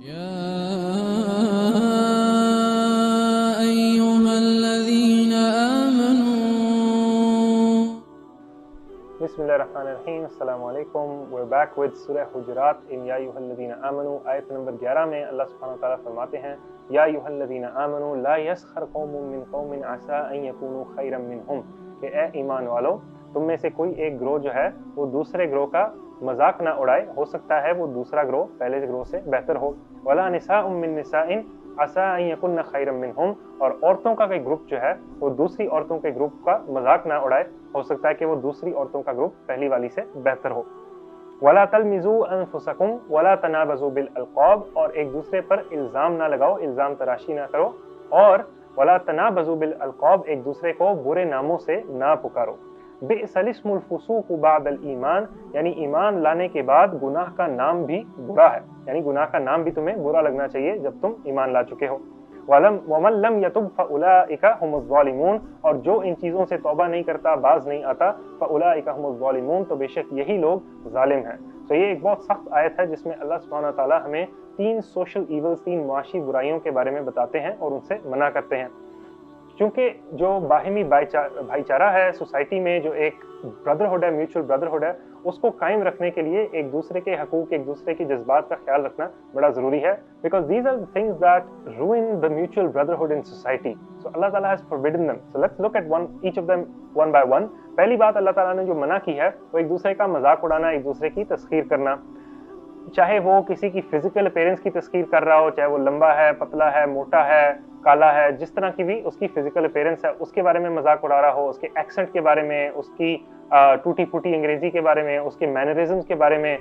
يا أيها الذين آمنوا बिस्मिल्लाहिर्रहमानिर्रहीम, अस्सलाम वालेकुम। We're back with सूरह हुजुरात in या अय्युहल्लज़ीना आमनू। आयत नंबर 11 में अल्लाह सुब्हानहू व तआला फरमाते हैं, या अय्युहल्लज़ीना आमनू ला यस्खर कौमुम मिन कौमिन असा अन यकूनू खैरम मिनहुम, कि ए ईमान वालों, तुम में से कोई एक ग्रोह जो है वो दूसरे ग्रोह का मजाक ना उड़ाए, हो सकता है वो दूसरा ग्रोह पहले ग्रोह से बेहतर हो। वला निसाउम मिन निसाइन असा अन यकुन्न खैरम मिनहुम, और औरतों का कोई ग्रुप जो है वो दूसरी औरतों के ग्रुप का मजाक ना उड़ाए, हो सकता है कि वो दूसरी औरतों का ग्रुप पहली वाली से बेहतर हो। वला तलमिजू अनफुसकुम वला तनाबजू बिल अलक़ाब, और एक दूसरे पर इल्ज़ाम ना लगाओ, इल्ज़ाम तराशी ना करो। और वला तनाबजू बिल अलक़ाब, एक दूसरे को बुरे नामों से ना पुकारो। बिअसल इस्मुल फुसूक़ बअदल ईमान, यानी ईमान लाने के बाद गुनाह का नाम भी बुरा है, यानी गुनाह का नाम भी तुम्हें बुरा लगना चाहिए जब तुम ईमान ला चुके हो। वमन लम यतुब फउलाइका हुमुज़ ज़ालिमून, और जो इन चीज़ों से तौबा नहीं करता, बाज नहीं आता, फउलाइका हुमुज़ ज़ालिमून, तो बेशक यही लोग जालिम हैं। तो ये एक बहुत सख्त आयत है जिसमें अल्लाह सुब्हानहू व तआला हमें 3 सोशल ईवल्स, 3 मुआशी बुराइयों के बारे में बताते हैं और उनसे मना करते हैं। क्योंकि जो बाहिमी भाईचारा है सोसाइटी में, जो एक ब्रदरहुड है, म्यूचुअल ब्रदरहुड है, उसको कायम रखने के लिए एक दूसरे के हकूक, एक दूसरे की जज्बात का ख्याल रखना बड़ा ज़रूरी है। Because these are the things that ruin the mutual brotherhood in society. So Allah Ta'ala has forbidden them. So let's look at each of them one by one. पहली बात अल्लाह ताला ने जो मना की है वो एक दूसरे का मजाक उड़ाना, एक दूसरे की तस्खीर करना। चाहे वो किसी की फिजिकल अपीयरेंस की तस्खीर कर रहा हो, चाहे वो लंबा है, पतला है, मोटा है, काला है, जिस तरह की भी उसकी फिजिकल अपीयरेंस है उसके बारे में मजाक उड़ा रहा हो, उसके एक्सेंट के बारे में, उसकी टूटी फूटी अंग्रेजी के बारे में, उसके मैनरिज्म्स के बारे में,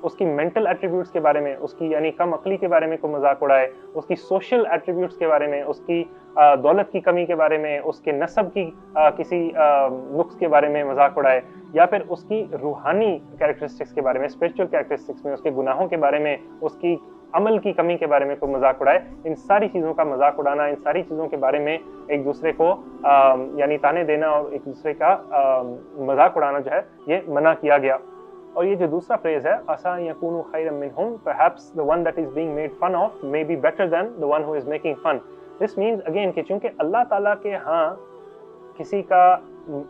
उसकी मेंटल एट्रीब्यूट्स के बारे में, उसकी यानी कम अकली के बारे में कोई मजाक उड़ाए, उसकी सोशल एट्रीब्यूट्स के बारे में, उसकी दौलत की कमी के बारे में, उसके नस्ब की किसी नुक्स के बारे में मजाक उड़ाए, या फिर उसकी रूहानी कैरेक्टरिस्टिक्स के बारे में, स्पिरिचुअल कैरेक्टरिस्टिक्स में, उसके गुनाहों के बारे में, उसकी अमल की कमी के बारे में कोई मजाक उड़ाए, इन सारी चीज़ों का मजाक उड़ाना, इन सारी चीज़ों के बारे में एक दूसरे को यानी ताने देना और एक दूसरे का मजाक उड़ाना जो है ये मना किया गया। और ये जो दूसरा फ्रेज है, असा यकूनु खैरम मिनहुम, perhaps the one that is being made fun of may be better than the one who is making fun. This means again कि चूंकि अल्लाह ताला के यहाँ किसी का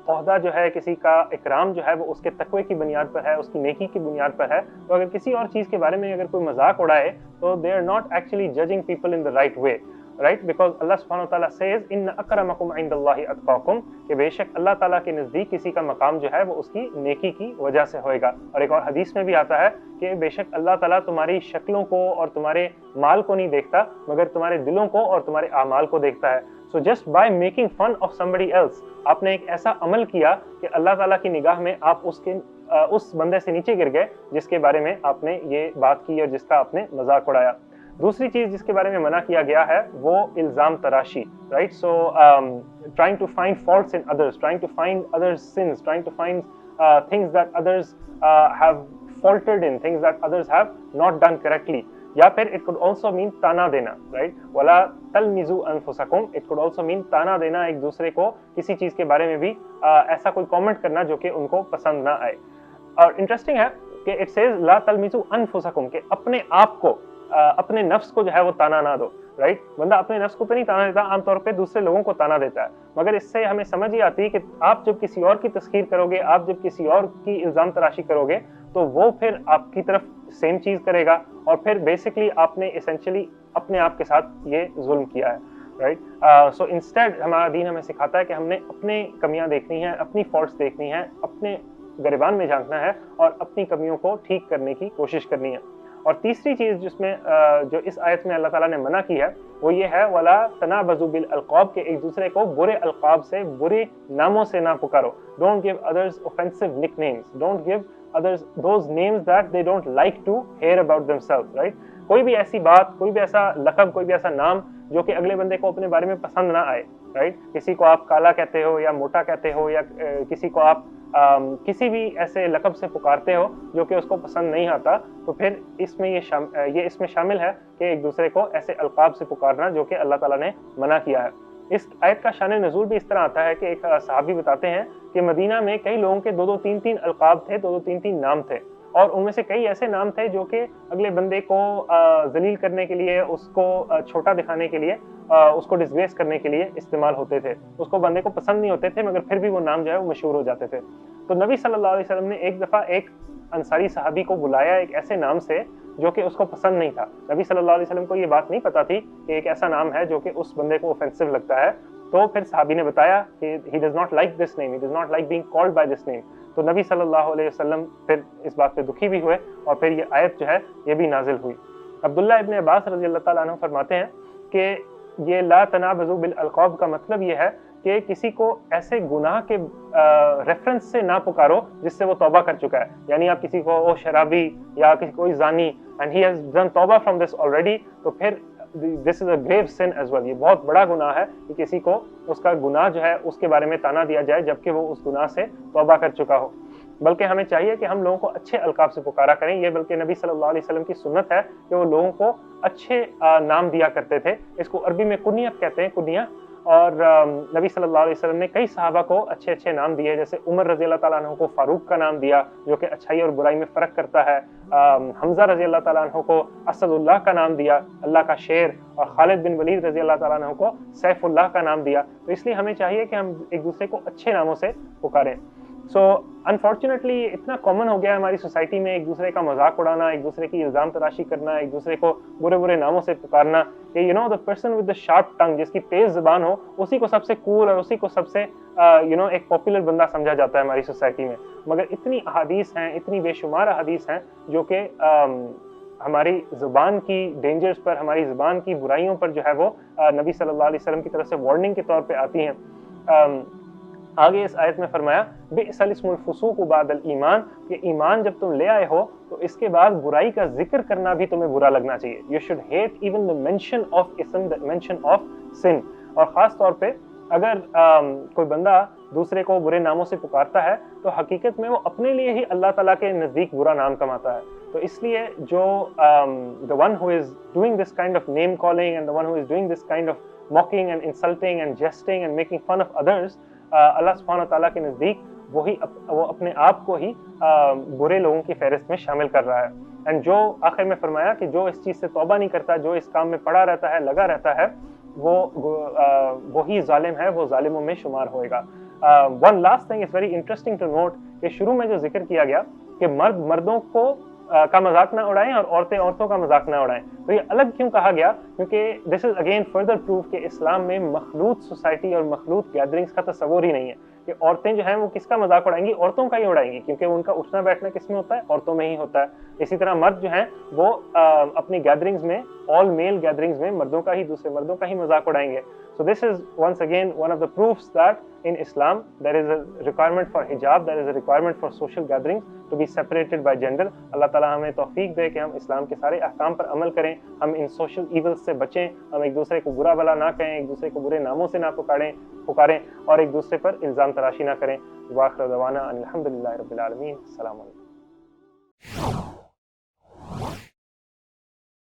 ओहदा जो है, किसी का इकराम जो है वो उसके तकवे की बुनियाद पर है, उसकी नेकी की बुनियाद पर है, तो अगर किसी और चीज़ के बारे में अगर कोई मजाक उड़ाए तो they are not actually judging people in the right way, right. Because अल्लाह सुब्हानहू व तआला सेज इन्न अक्रमकुम इंदल्लाहि अत्काकुम, कि बेशक अल्लाह ताला के नज़दीक किसी का मकाम जो है वो उसकी नेकी की वजह से होएगा। और एक और हदीस में भी आता है कि बेशक अल्लाह ताला तुम्हारी शक्लों को और तुम्हारे माल को नहीं देखता, मगर तुम्हारे दिलों को और तुम्हारे आमाल को देखता है। So just by making fun of somebody else, आपने एक ऐसा अमल किया कि अल्लाह ताला की निगाह में आप उस बंदे से नीचे गिर गए जिसके बारे में आपने ये बात की और जिसका आपने मजाक उड़ाया। दूसरी चीज जिसके बारे में मना किया गया है वो इल्जाम तराशी, right. So trying to find faults in others, trying to find others sins, trying to find things that others have faulted in, things that others have not done correctly. या फिर इट कुड ऑल्सो मीन ताना देना, right. वला तलमिजू अनफुसकुम, it could also mean ताना देना, एक दूसरे को किसी चीज के बारे में भी ऐसा कोई कमेंट करना जो कि उनको पसंद ना आए। और इंटरेस्टिंग है कि इट सेज ला तलमिजू अनफुसकुम, कि अपने आप को, अपने नफ्स को जो है वो ताना ना दो, राइट। बंदा अपने नफ्स को तो नहीं ताना देता, आमतौर पे दूसरे लोगों को ताना देता है, मगर इससे हमें समझ ही आती है कि आप जब किसी और की तस्खीर करोगे, आप जब किसी और की इल्जाम तराशी करोगे, तो वो फिर आपकी तरफ सेम चीज करेगा, और फिर बेसिकली आपने एसेंशियली अपने आप के साथ ये जुल्म किया है, राइट। सो इंस्टेड हमारा दीन हमें सिखाता है कि हमने अपनी कमियां देखनी है, अपनी फॉल्ट्स देखनी है, अपने गिरबान में झांकना है और अपनी कमियों को ठीक करने की कोशिश करनी है। और तीसरी चीज जिसमें जो इस आयत में अल्लाह ताला ने मना की है वो ये है, वला तनाबजू बिल अलक़ाब, के एक दूसरे को बुरे अलक़ाब से, बुरे नामों से ना पुकारो। Don't give others offensive nicknames, don't give others those names that they don't like to hear about themselves, right। कोई भी ऐसी बात, कोई भी ऐसा लक़ब, कोई भी ऐसा नाम जो कि अगले बंदे को अपने बारे में पसंद ना आए, राइट। किसी को आप काला कहते हो या मोटा कहते हो, या किसी को आप किसी भी ऐसे लक़ब से पुकारते हो जो कि उसको पसंद नहीं आता, तो फिर इसमें ये इसमें शामिल है कि एक दूसरे को ऐसे अलक़ाब से पुकारना जो कि अल्लाह ताला ने मना किया है। इस आयत का शान नज़ूल भी इस तरह आता है कि एक सहाबी बताते हैं कि मदीना में कई लोगों के 2-2 3-3 अलक़ाब थे, 2-2 3-3 नाम थे, اور उनमें से कई ऐसे नाम थे जो कि अगले बंदे को जलील करने के लिए, उसको छोटा दिखाने के लिए, उसको डिसग्रेस करने के लिए इस्तेमाल होते थे। उसको बंदे को पसंद नहीं होते थे, मगर फिर भी वो नाम जो है वो मशहूर हो जाते थे। तो नबी सल्लल्लाहु अलैहि वसल्लम ने एक दफ़ा एक अंसारी सहाबी को बुलाया एक ऐसे नाम से जो कि उसको पसंद नहीं था। नबी सल्लल्लाहु अलैहि वसल्लम को ये बात नहीं पता थी कि एक ऐसा नाम है जो कि उस बंदे को ऑफेंसिव लगता है। तो फिर सहाबी ने बताया कि he does not like this name, he does not like being called by this name। तो नबी सल्लल्लाहु अलैहि वसल्लम फिर इस बात पे दुखी भी हुए और फिर ये आयत जो है ये भी नाजिल हुई। अब्दुल्लाह इब्न अब्बास रज़ी अल्लाह ताला अन्हु फरमाते हैं कि ये ला तनाबज़ू बिल अलक़ाब का मतलब ये है कि किसी को ऐसे गुनाह के रेफरेंस से ना पुकारो जिससे वो तौबा कर चुका है। यानी आप किसी को ओ शराबी या किसी कोई जानी एंड ही हैज डन तौबा फ्रॉम दिस ऑलरेडी, तो फिर this is a grave sin as well. ये बहुत बड़ा गुनाह है कि किसी को उसका गुनाह जो है उसके बारे में ताना दिया जाए जबकि वो उस गुनाह से तौबा कर चुका हो। बल्कि हमें चाहिए कि हम लोगों को अच्छे अलकाब से पुकारा करें। ये बल्कि नबी सल्लल्लाहु अलैहि वसल्लम की सुन्नत है कि वो लोगों को अच्छे नाम दिया करते थे। इसको अरबी में कुनियत कहते हैं, कुनिया। और नबी सल्लल्लाहु अलैहि वसल्लम ने कई सहाबा को अच्छे अच्छे नाम दिए, जैसे उमर रज़ी अल्लाह ताला अन्हु को फारूक का नाम दिया जो कि अच्छाई और बुराई में फ़र्क करता है। हमज़ा रज़ी अल्लाह ताला अन्हु को असदुल्लाह का नाम दिया, अल्लाह का शेर। और खालिद बिन वलीद रज़ी अल्लाह ताला अन्हु को सैफुल्लाह का नाम दिया। तो इसलिए हमें चाहिए कि हम एक दूसरे को अच्छे नामों से पुकारें। सो अनफॉर्चुनेटली इतना कॉमन हो गया है हमारी सोसाइटी में एक दूसरे का मजाक उड़ाना, एक दूसरे की इल्ज़ाम तराशी करना, एक दूसरे को बुरे बुरे नामों से पुकारना कि you know the person with the sharp tongue, जिसकी तेज जुबान हो, उसी को सबसे कूल और उसी को सबसे एक पॉपुलर बंदा समझा जाता है हमारी सोसाइटी में। मगर इतनी अहादीस हैं, इतनी बेशुमार अहादीस हैं जो कि हमारी ज़ुबान की डेंजर्स पर, हमारी ज़ुबान की बुराइयों पर जो है वो नबी सल्लल्लाहु अलैहि वसल्लम की तरफ से वार्निंग के तौर पे आती हैं। आगे इस आयत में फरमाया बिअसल इस्मुल फुसूक बादल ईमान, कि ईमान जब तुम ले आए हो तो इसके बाद बुराई का जिक्र करना भी तुम्हें बुरा लगना चाहिए। You should hate even the mention of इस्म, द मेंशन ऑफ सिन। और ख़ास तौर पे अगर कोई बंदा दूसरे को बुरे नामों से पुकारता है तो हकीकत में वो अपने लिए ही अल्लाह ताला के नज़दीक बुरा नाम कमाता है। तो इसलिए जो the one who is doing this kind of name calling and the one who is doing this kind of mocking and insulting and jesting and making fun of others, अल्लाह सुब्हानहू तआला के नज़दीक वो अपने आप को ही बुरे लोगों की फहरिस्त में शामिल कर रहा है। एंड जो आखिर में फरमाया कि जो इस चीज़ से तौबा नहीं करता, जो इस काम में पड़ा रहता है, लगा रहता है, वो ही जालिम है, वो जालिमों में शुमार होएगा। One last thing is very interesting to note कि शुरू में जो जिक्र किया गया कि मर्द मर्दों को का मजाक ना उड़ाएं और औरतें औरतों का मजाक ना उड़ाएं, तो ये अलग क्यों कहा गया? क्योंकि this is again further proof कि इस्लाम में मखलूत सोसाइटी और मखलूत गैदरिंग्स का तस्वुर ही नहीं है कि औरतें जो हैं वो किसका मजाक उड़ाएंगी, औरतों का ही उड़ाएंगी, क्योंकि उनका उठना बैठना किस में होता है? औरतों में ही होता है। इसी तरह मर्द जो हैं वो अपनी गैदरिंग्स में, ऑल मेल गैदरिंग्स में मर्दों का ही, दूसरे मर्दों का ही मजाक उड़ाएंगे। So this is once again one of the proofs that in Islam there is a requirement for hijab, there is a requirement for social gatherings to be separated by gender। अल्लाह ताला हमें तौफीक दे कि हम इस्लाम के सारे अहकाम पर अमल करें, हम इन सोशल ईवल्स से बचें, हम एक दूसरे को बुरा भला ना कहें, एक दूसरे को बुरे नामों से ना पुकारें और एक दूसरे पर इल्ज़ाम तराशी ना करें। वाखिर दवाना अनिल हम्दुलिल्लाहि रब्बिल आलमीन। अस्सलामु अलैकुम।